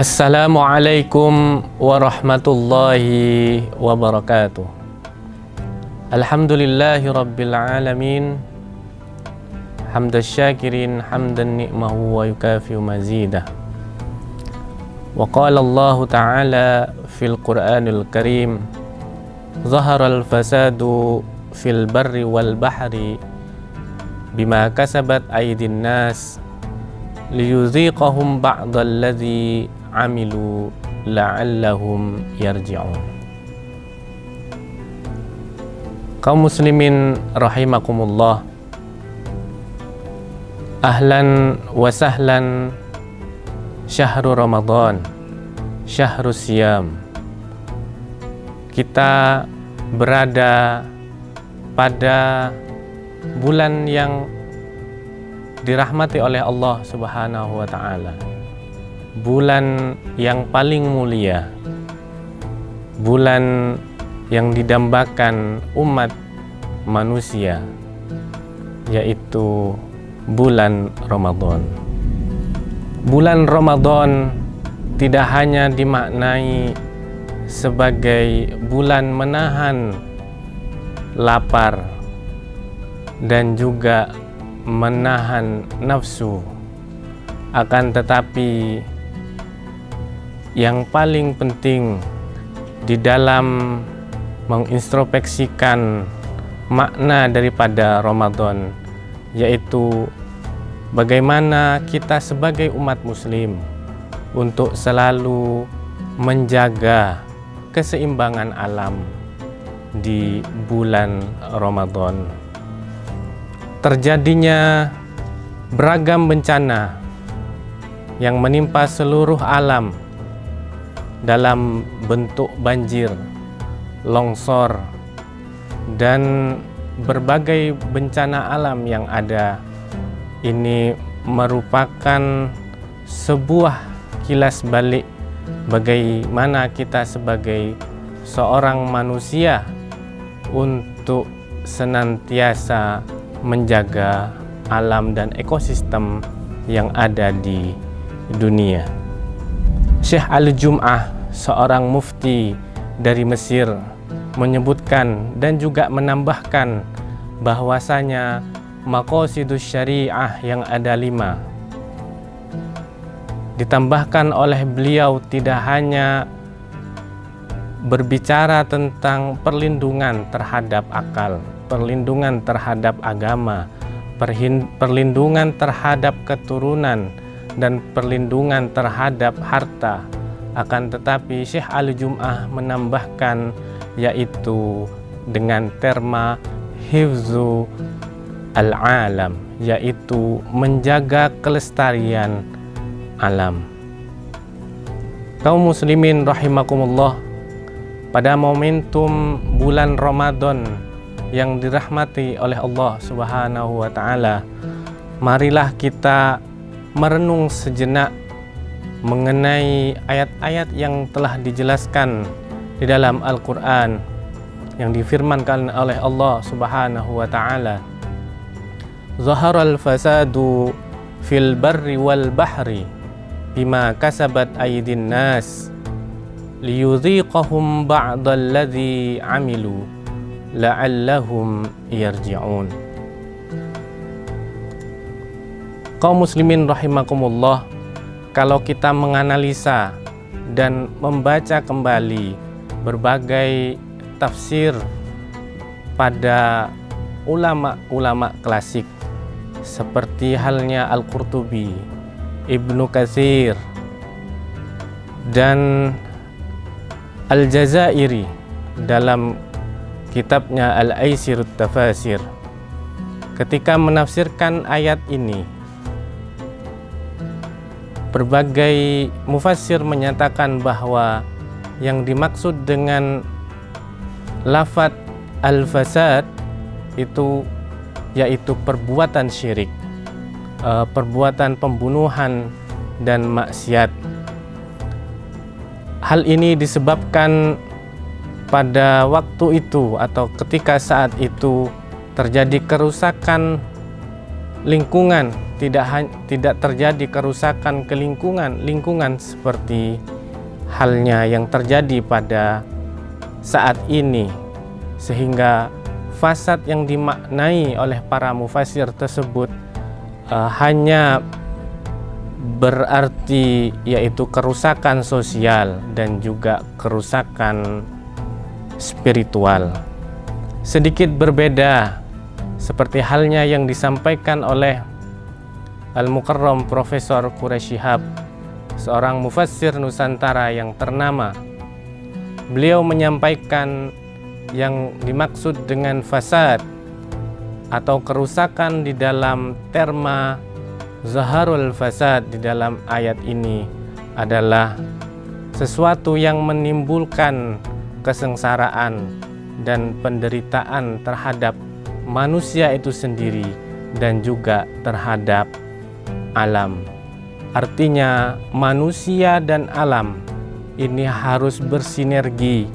Assalamualaikum warahmatullahi wabarakatuh. Alhamdulillahi rabbil alamin. Hamdan syakirin hamdan ni'mahu wa yukafi'u mazidah. Wa qala Allah ta'ala fil Qur'anil Karim, zaharal fasadu fil barri wal bahri bima kasabat aydin nas liyuziqahum ba'dalladzi amilu la'allahum yarji'un. Kaum muslimin rahimakumullah, ahlan wa sahlan, syahrul Ramadan, syahrul siyam. Kita berada pada bulan yang dirahmati oleh Allah Subhanahu wa ta'ala, bulan yang paling mulia, bulan yang didambakan umat manusia, yaitu bulan Ramadan. Bulan Ramadan tidak hanya dimaknai sebagai bulan menahan lapar dan juga menahan nafsu, akan tetapi yang paling penting di dalam mengintrospeksikan makna daripada Ramadan, yaitu bagaimana kita sebagai umat muslim untuk selalu menjaga keseimbangan alam di bulan Ramadan. Terjadinya beragam bencana yang menimpa seluruh alam dalam bentuk banjir, longsor, dan berbagai bencana alam yang ada. Ini merupakan sebuah kilas balik bagaimana kita sebagai seorang manusia untuk senantiasa menjaga alam dan ekosistem yang ada di dunia. Syekh Al-Jum'ah, seorang mufti dari Mesir, menyebutkan dan juga menambahkan bahwasanya maqasidus syariah yang ada 5. Ditambahkan oleh beliau tidak hanya berbicara tentang perlindungan terhadap akal, perlindungan terhadap agama, perlindungan terhadap keturunan, dan perlindungan terhadap harta. Akan tetapi Syekh Al-Jum'ah menambahkan, yaitu dengan terma hifzu al-alam, yaitu menjaga kelestarian alam. Kaum muslimin rahimakumullah, pada momentum bulan Ramadan yang dirahmati oleh Allah Subhanahu wa ta'ala, marilah kita merenung sejenak mengenai ayat-ayat yang telah dijelaskan di dalam Al-Quran yang difirmankan oleh Allah Subhanahu wa ta'ala, zaharal fasadu fil barri wal bahri bima kasabat aydin nas liyuziqahum ba'dalladzi amilu la'allahum yarji'un. Kaum muslimin rahimakumullah, kalau kita menganalisa dan membaca kembali berbagai tafsir pada ulama-ulama klasik seperti halnya Al-Qurtubi, Ibnu Katsir, dan Al-Jazairi dalam kitabnya Al-Aisirut Tafasir, ketika menafsirkan ayat ini, berbagai mufassir menyatakan bahwa yang dimaksud dengan lafadz al-fasad itu yaitu perbuatan syirik, perbuatan pembunuhan dan maksiat. Hal ini disebabkan pada waktu itu atau ketika saat itu terjadi kerusakan lingkungan, tidak terjadi kerusakan ke lingkungan seperti halnya yang terjadi pada saat ini, sehingga fasad yang dimaknai oleh para mufassir tersebut hanya berarti yaitu kerusakan sosial dan juga kerusakan spiritual. Sedikit berbeda seperti halnya yang disampaikan oleh Al-Mukarram Profesor Quraish Shihab, seorang mufassir Nusantara yang ternama. Beliau menyampaikan yang dimaksud dengan fasad atau kerusakan di dalam terma zaharul fasad di dalam ayat ini adalah sesuatu yang menimbulkan kesengsaraan dan penderitaan terhadap manusia itu sendiri dan juga terhadap alam. Artinya manusia dan alam ini harus bersinergi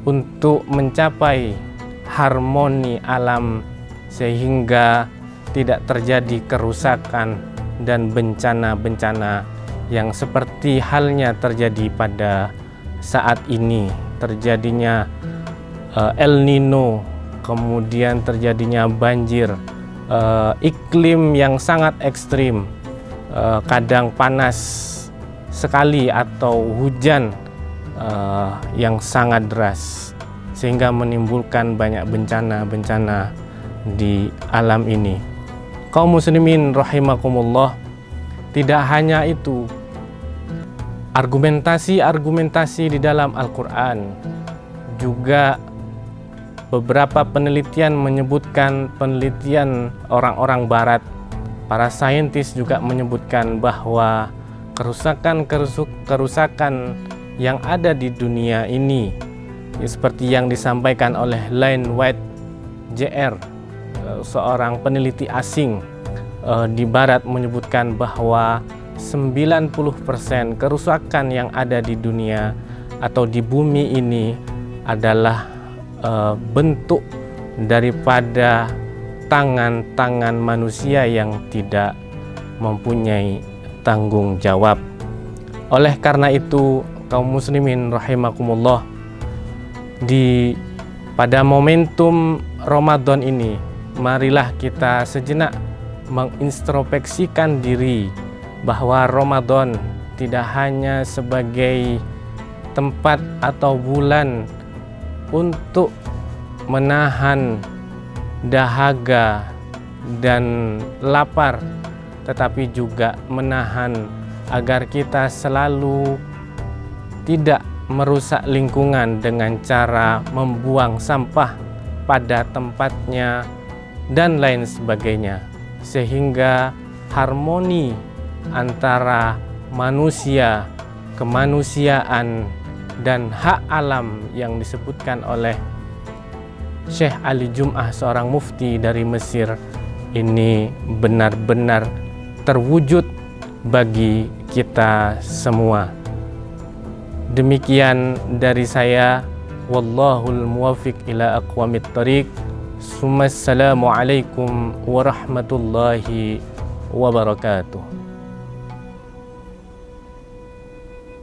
untuk mencapai harmoni alam sehingga tidak terjadi kerusakan dan bencana-bencana yang seperti halnya terjadi pada saat ini, terjadinya El Nino, kemudian terjadinya banjir, iklim yang sangat ekstrim, kadang panas sekali atau hujan yang sangat deras, sehingga menimbulkan banyak bencana-bencana di alam ini. Kaum muslimin rahimakumullah, tidak hanya itu, argumentasi di dalam Al-Quran juga beberapa penelitian menyebutkan, penelitian orang-orang barat, para saintis juga menyebutkan bahwa kerusakan yang ada di dunia ini seperti yang disampaikan oleh Lane White Jr., seorang peneliti asing di barat, menyebutkan bahwa 90% kerusakan yang ada di dunia atau di bumi ini adalah bentuk daripada tangan-tangan manusia yang tidak mempunyai tanggung jawab. Oleh karena itu, kaum muslimin rahimakumullah, pada momentum Ramadan ini, marilah kita sejenak mengintrospeksikan diri bahwa Ramadan tidak hanya sebagai tempat atau bulan untuk menahan dahaga dan lapar, tetapi juga menahan agar kita selalu tidak merusak lingkungan dengan cara membuang sampah pada tempatnya dan lain sebagainya, sehingga harmoni antara manusia, kemanusiaan, dan hak alam yang disebutkan oleh Syekh Ali Jum'ah, seorang mufti dari Mesir, ini benar-benar terwujud bagi kita semua. Demikian dari saya, wallahul muwaffiq ila aqwamit thariq. Assalamualaikum warahmatullahi wabarakatuh.